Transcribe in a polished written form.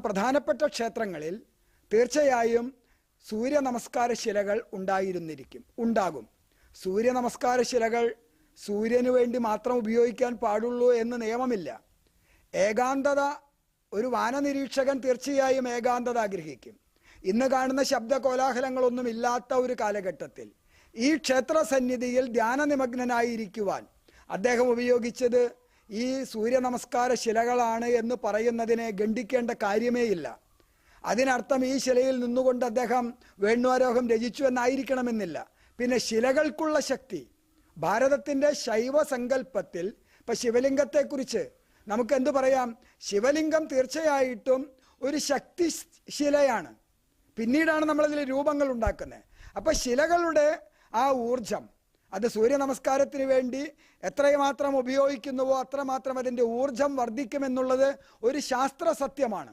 പ്രധാനപ്പെട്ട ക്ഷേത്രങ്ങളിൽ തീർച്ചയായും സൂര്യ നമസ്കാര ശിലകൾ ഉണ്ടാകും. സൂര്യ നമസ്കാര ശിലകൾ സൂര്യന് വേണ്ടി മാത്രം ഉപയോഗിക്കാൻ പാടുള്ളൂ എന്ന് നിയമമില്ല. ഏകാന്തത, ഒരു വാനനിരീക്ഷകൻ തീർച്ചയായും ഏകാന്തത ആഗ്രഹിക്കും. ഇന്ന് കാണുന്ന ശബ്ദ കോലാഹലങ്ങളൊന്നും ഇല്ലാത്ത ഒരു കാലഘട്ടത്തിൽ ഈ ക്ഷേത്ര സന്നിധിയിൽ ധ്യാനനിമഗ്നനായിരിക്കുവാൻ അദ്ദേഹം ഉപയോഗിച്ചത് ഈ സൂര്യ നമസ്കാര ശിലകളാണ് എന്ന് പറയുന്നതിനെ ഗണ്ഡിക്കേണ്ട കാര്യമേ ഇല്ല. അതിനർത്ഥം ഈ ശിലയിൽ നിന്നുകൊണ്ട് അദ്ദേഹം വേണ്വാരോഹം രചിച്ചു എന്നായിരിക്കണമെന്നില്ല. പിന്നെ ശിലകൾക്കുള്ള ശക്തി, ഭാരതത്തിൻ്റെ ശൈവ സങ്കല്പത്തിൽ ഇപ്പം ശിവലിംഗത്തെക്കുറിച്ച് നമുക്ക് എന്തു പറയാം? ശിവലിംഗം തീർച്ചയായിട്ടും ഒരു ശക്തി ശിലയാണ്. പിന്നീടാണ് നമ്മളതിൽ രൂപങ്ങൾ ഉണ്ടാക്കുന്നത്. അപ്പം ശിലകളുടെ ആ ഊർജം, അത് സൂര്യ നമസ്കാരത്തിന് വേണ്ടി എത്രമാത്രം ഉപയോഗിക്കുന്നുവോ അത്രമാത്രം അതിൻ്റെ ഊർജം വർദ്ധിക്കുമെന്നുള്ളത് ഒരു ശാസ്ത്ര സത്യമാണ്.